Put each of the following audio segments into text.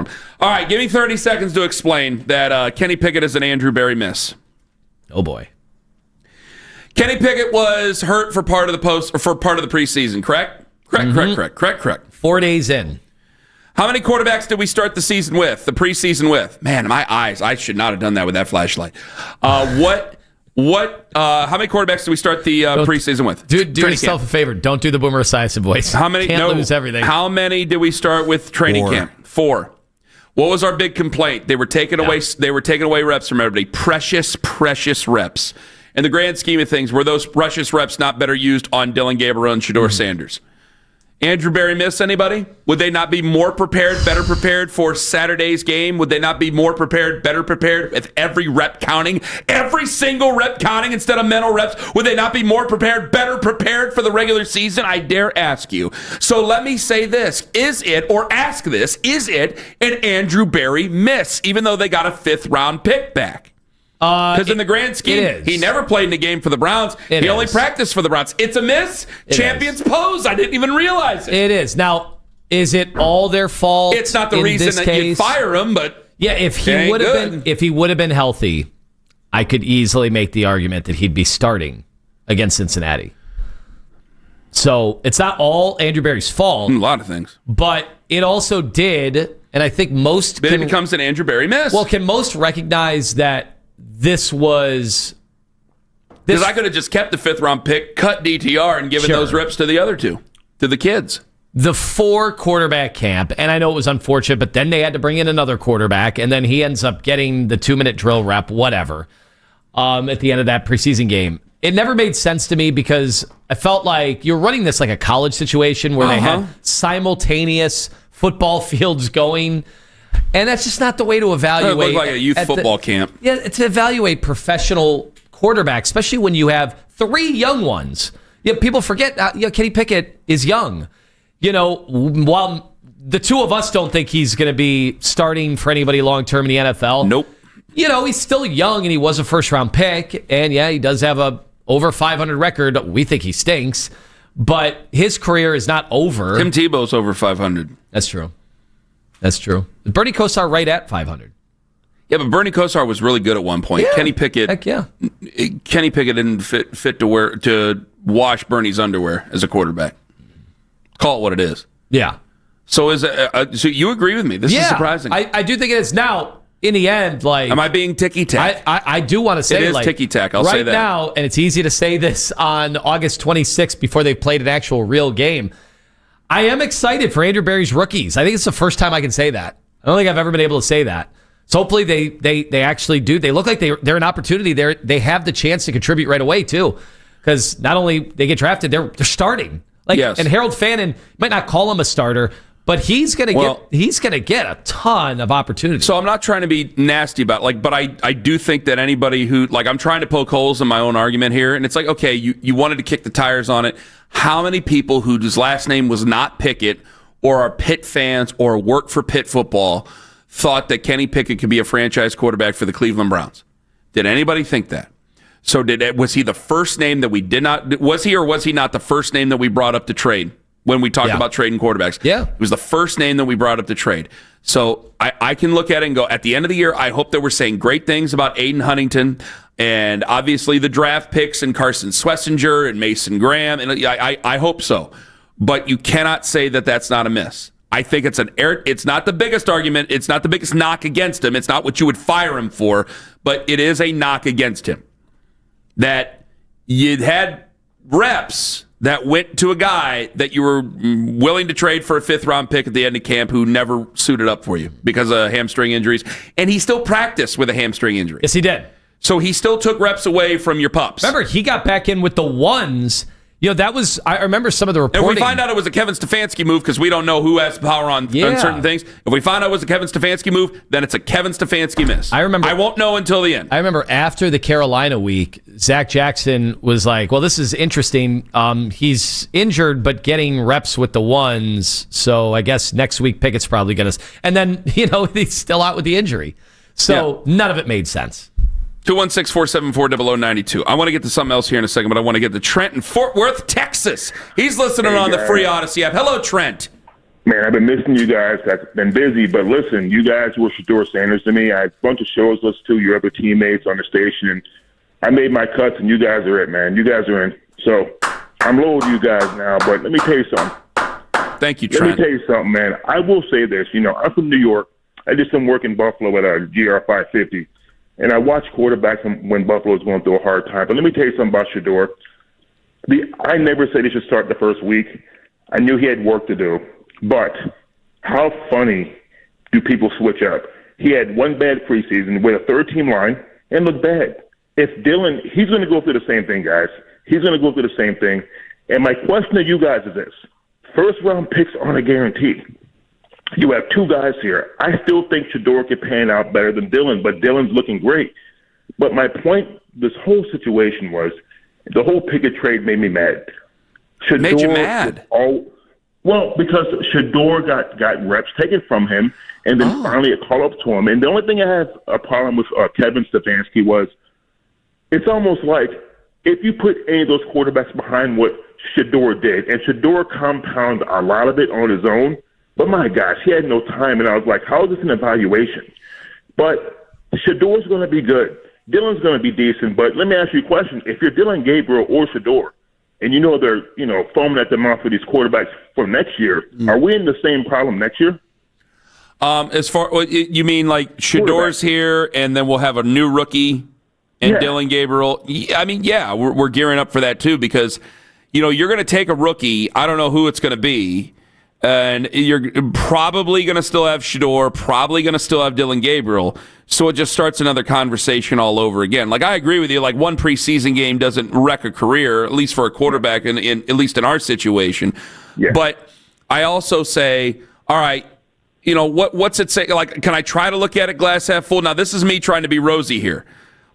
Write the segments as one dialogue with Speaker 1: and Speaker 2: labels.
Speaker 1: him. All right, give me 30 seconds to explain that Kenny Pickett is an Andrew Berry miss.
Speaker 2: Oh, boy.
Speaker 1: Kenny Pickett was hurt for part of the preseason, correct? Correct.
Speaker 2: 4 days in.
Speaker 1: How many quarterbacks did we start the preseason with? Man, my eyes. I should not have done that with that flashlight. How many quarterbacks did we start the preseason with?
Speaker 2: Do yourself a favor. Don't do the Boomer Esiason voice. Can't lose everything.
Speaker 1: How many did we start with training camp? 4. What was our big complaint? They were taking away reps from everybody. Precious reps. In the grand scheme of things, were those precious reps not better used on Dylan Gabriel and Shedeur Sanders? Andrew Berry miss anybody? Would they not be more prepared, better prepared for Saturday's game? Would they not be more prepared, better prepared with every rep counting? Every single rep counting instead of mental reps? Would they not be more prepared, better prepared for the regular season? I dare ask you. So let me say this. Is it an Andrew Berry miss, even though they got a 5th-round pick back? Because in the grand scheme, he never played in a game for the Browns. He only practiced for the Browns. It's a miss. Champions pose. I didn't even realize it.
Speaker 2: It is. Now, is it all their fault?
Speaker 1: It's not the reason that you fire him, but
Speaker 2: yeah, if he would have been healthy, I could easily make the argument that he'd be starting against Cincinnati. So it's not all Andrew Berry's fault.
Speaker 1: A lot of things.
Speaker 2: But it also did, and I think most...
Speaker 1: Then it becomes an Andrew Berry miss.
Speaker 2: Well, can most recognize that this was...
Speaker 1: Because I could have just kept the 5th-round pick, cut DTR, and given those reps to the other two, to the kids.
Speaker 2: The 4-quarterback camp, and I know it was unfortunate, but then they had to bring in another quarterback, and then he ends up getting the 2-minute drill rep, whatever, at the end of that preseason game. It never made sense to me because I felt like you're running this like a college situation where they had simultaneous football fields going, and that's just not the way to evaluate.
Speaker 1: It looked like a youth football camp.
Speaker 2: Yeah, to evaluate professional quarterbacks, especially when you have 3 young ones. People forget, Kenny Pickett is young. While the 2 of us don't think he's going to be starting for anybody long-term in the NFL.
Speaker 1: Nope.
Speaker 2: He's still young, and he was a first-round pick. And, he does have a over 500 record. We think he stinks. But his career is not over.
Speaker 1: Tim Tebow's over 500.
Speaker 2: That's true. Bernie Kosar right at 500.
Speaker 1: Yeah, but Bernie Kosar was really good at one point.
Speaker 2: Yeah.
Speaker 1: Kenny Pickett.
Speaker 2: Heck yeah.
Speaker 1: Kenny Pickett didn't fit to wash Bernie's underwear as a quarterback. Call it what it is.
Speaker 2: Yeah.
Speaker 1: So so you agree with me? This is surprising.
Speaker 2: I do think it is. Now, in the end,
Speaker 1: am I being ticky-tack?
Speaker 2: I do want to say
Speaker 1: it is ticky-tack. I'll say that.
Speaker 2: Right now, and it's easy to say this on August 26th before they've played an actual real game, I am excited for Andrew Berry's rookies. I think it's the first time I can say that. I don't think I've ever been able to say that. So hopefully they actually do. They look like they're an opportunity. They have the chance to contribute right away too, because not only they get drafted, they're starting. And Harold Fannin might not call him a starter, but he's gonna get a ton of opportunities.
Speaker 1: So I'm not trying to be nasty about but I do think that anybody who I'm trying to poke holes in my own argument here, and it's like, okay, you wanted to kick the tires on it. How many people whose last name was not Pickett or are Pitt fans or work for Pitt football thought that Kenny Pickett could be a franchise quarterback for the Cleveland Browns? Did anybody think that? So was he the first name that we did not? Was he or was he not the first name that we brought up to trade when we talked about trading quarterbacks?
Speaker 2: Yeah.
Speaker 1: It was the first name that we brought up to trade. So I can look at it and go, at the end of the year, I hope that we're saying great things about Aiden Huntington and obviously the draft picks and Carson Schlesinger and Mason Graham. And I hope so. But you cannot say that that's not a miss. I think it's not the biggest argument. It's not the biggest knock against him. It's not what you would fire him for, but it is a knock against him. That you'd had reps that went to a guy that you were willing to trade for a 5th-round pick at the end of camp who never suited up for you because of hamstring injuries. And he still practiced with a hamstring injury.
Speaker 2: Yes, he did.
Speaker 1: So he still took reps away from your pups.
Speaker 2: Remember, he got back in with the ones. That was, I remember some of the reporting.
Speaker 1: If we find out it was a Kevin Stefanski move, because we don't know who has power on certain things, if we find out it was a Kevin Stefanski move, then it's a Kevin Stefanski miss. I won't know until the end.
Speaker 2: I remember after the Carolina week, Zach Jackson was like, well, this is interesting. He's injured, but getting reps with the ones, so I guess next week Pickett's probably going to. And then, he's still out with the injury. So none of it made sense.
Speaker 1: 216-474-0092. I want to get to something else here in a second, but I want to get to Trent in Fort Worth, Texas. He's listening on the free Odyssey app. Hello, Trent.
Speaker 3: Man, I've been missing you guys. I've been busy, but listen, you guys were Shedeur Sanders to me. I had a bunch of shows to listen to, your other teammates on the station, and I made my cuts, and you guys are it, man. You guys are in. So I'm low to you guys now, but let me tell you something.
Speaker 1: Thank you, Trent.
Speaker 3: Let me tell you something, man. I will say this. I'm from New York. I did some work in Buffalo at a GR 550, and I watched quarterbacks when Buffalo was going through a hard time. But let me tell you something about Shedeur. I never said he should start the first week. I knew he had work to do. But how funny do people switch up? He had one bad preseason with a third-team line and looked bad. If Dylan, he's going to go through the same thing, guys. He's going to go through the same thing. And my question to you guys is this. First-round picks aren't a guarantee. You have two guys here. I still think Shedeur could pan out better than Dylan, but Dylan's looking great. But my point, this whole situation was, the whole Pickett trade made me mad.
Speaker 1: Shedeur made you mad?
Speaker 3: Well, because Shedeur got reps taken from him, and then finally a call up to him. And the only thing I have a problem with Kevin Stefanski was it's almost like if you put any of those quarterbacks behind what Shedeur did, and Shedeur compounds a lot of it on his own, but my gosh, he had no time, and I was like, how is this an evaluation? But Shedeur's going to be good. Dylan's going to be decent, but let me ask you a question. If you're Dylan Gabriel or Shedeur, and they're, foaming at the mouth for these quarterbacks for next year, are we in the same problem next year?
Speaker 1: As far, you mean like Shedeur's here, and then we'll have a new rookie and Dylan Gabriel? I mean, yeah, we're gearing up for that too, because, you're going to take a rookie. I don't know who it's going to be. And you're probably going to still have Shedeur, probably going to still have Dylan Gabriel. So it just starts another conversation all over again. Like, I agree with you. Like, one preseason game doesn't wreck a career, at least for a quarterback, at least in our situation. Yeah. But I also say, all right, what's it say? Like, can I try to look at it glass half full? Now, this is me trying to be rosy here.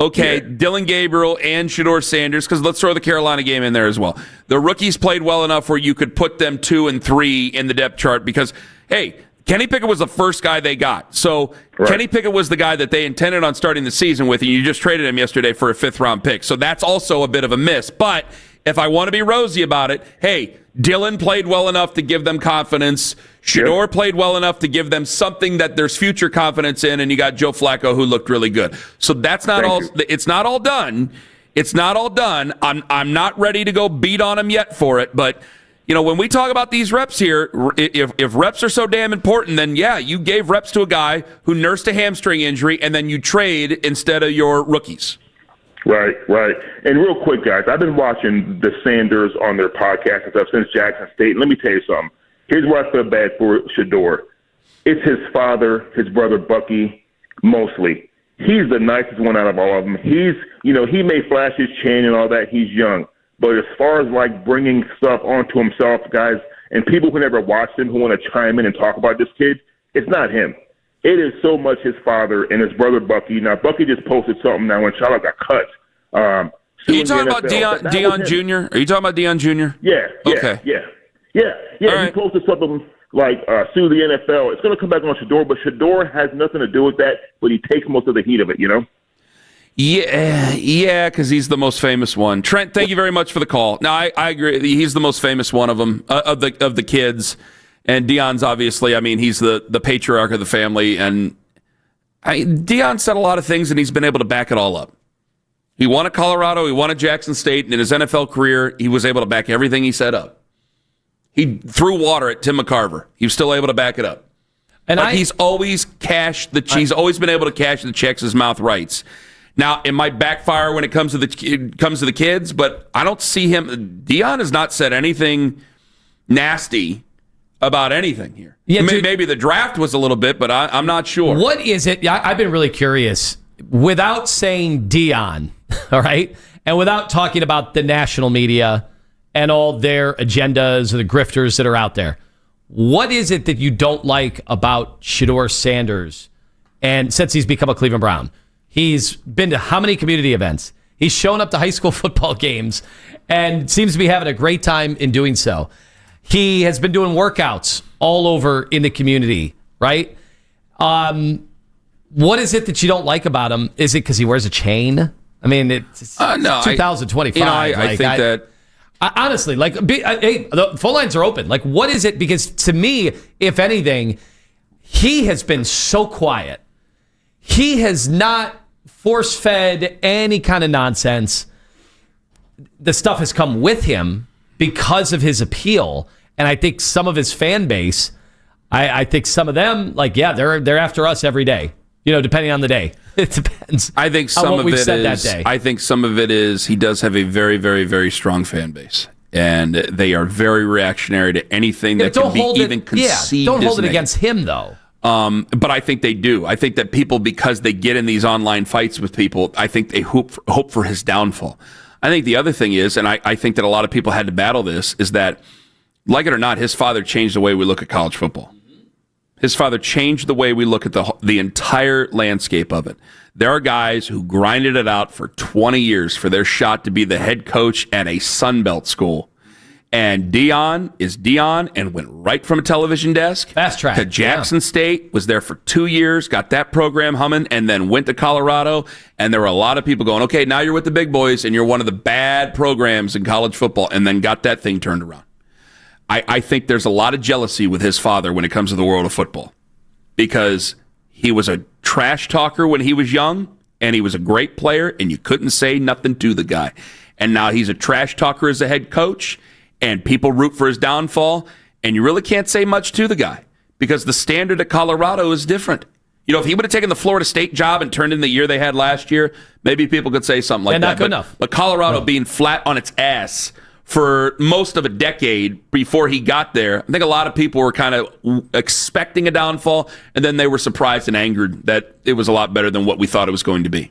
Speaker 1: Okay, Dylan Gabriel and Shedeur Sanders, because let's throw the Carolina game in there as well. The rookies played well enough where you could put them 2 and 3 in the depth chart because, hey, Kenny Pickett was the first guy they got. So Kenny Pickett was the guy that they intended on starting the season with, and you just traded him yesterday for a 5th-round pick. So that's also a bit of a miss. But if I want to be rosy about it, hey, Dylan played well enough to give them confidence. Shedeur played well enough to give them something that there's future confidence in, and you got Joe Flacco who looked really good. So that's not all. It's not all done. It's not all done. I'm not ready to go beat on him yet for it, but when we talk about these reps here, if reps are so damn important, then you gave reps to a guy who nursed a hamstring injury, and then you trade instead of your rookies.
Speaker 3: Right. And real quick, guys, I've been watching the Sanders on their podcast and stuff since Jackson State. And let me tell you something. Here's where I feel bad for Shedeur. It's his father, his brother Bucky, mostly. He's the nicest one out of all of them. He's, he may flash his chain and all that. He's young. But as far as like bringing stuff onto himself, guys, and people who never watched him who want to chime in and talk about this kid, it's not him. It is so much his father and his brother Bucky. Now, Bucky just posted something now when Charlotte got cut.
Speaker 1: Are you talking about Deion Jr.? Are you talking about Deion Jr.?
Speaker 3: Yeah.
Speaker 1: Okay.
Speaker 3: Yeah.
Speaker 1: Right.
Speaker 3: He posted something like sue the NFL. It's going to come back on Shedeur, but Shedeur has nothing to do with that, but he takes most of the heat of it,
Speaker 1: Yeah, because he's the most famous one. Trent, thank you very much for the call. Now, I agree. He's the most famous one of them, of the kids. And Deion's obviously, he's the patriarch of the family. And Deion said a lot of things, and he's been able to back it all up. He won at Colorado. He won at Jackson State. And in his NFL career, he was able to back everything he said up. He threw water at Tim McCarver. He was still able to back it up. And he's always he's always been able to cash the checks his mouth writes. Now, it might backfire when it comes to the kids, but I don't see him. Deion has not said anything nasty about anything here. Yeah, maybe the draft was a little bit, but I'm not sure.
Speaker 2: What is it? I've been really curious. Without saying Deion, all right, and without talking about the national media and all their agendas or the grifters that are out there, what is it that you don't like about Shedeur Sanders? And since he's become a Cleveland Brown, he's been to how many community events? He's shown up to high school football games and seems to be having a great time in doing so. He has been doing workouts all over in the community, right? What is it that you don't like about him? Is it because he wears a chain? It's 2025.
Speaker 1: I think that
Speaker 2: Honestly, hey, the phone lines are open. Like, what is it? Because to me, if anything, he has been so quiet. He has not force-fed any kind of nonsense. The stuff has come with him because of his appeal, and I think some of his fan base, I think some of them, they're after us every day. Depending on the day. It depends.
Speaker 1: I think some of it is. I think some of it is he does have a very, very, very strong fan base, and they are very reactionary to anything that can be even conceived.
Speaker 2: Don't hold it against him, though.
Speaker 1: But I think they do. I think that people, because they get in these online fights with people, I think they hope for his downfall. I think the other thing is, and I think that a lot of people had to battle this, is that, like it or not, his father changed the way we look at college football. His father changed the way we look at the entire landscape of it. There are guys who grinded it out for 20 years for their shot to be the head coach at a Sun Belt school. And Deion is Deion and went right from a television desk
Speaker 2: fast track
Speaker 1: to Jackson State, was there for 2 years, got that program humming, and then went to Colorado. And there were a lot of people going, okay, now you're with the big boys and you're one of the bad programs in college football, and then got that thing turned around. I think there's a lot of jealousy with his father when it comes to the world of football, because he was a trash talker when he was young, and he was a great player, and you couldn't say nothing to the guy. And now he's a trash talker as a head coach, and people root for his downfall, and you really can't say much to the guy because the standard at Colorado is different. If he would have taken the Florida State job and turned in the year they had last year, maybe people could say something like that.
Speaker 2: Not good enough.
Speaker 1: But Colorado being flat on its ass for most of a decade before he got there, I think a lot of people were kind of expecting a downfall, and then they were surprised and angered that it was a lot better than what we thought it was going to be.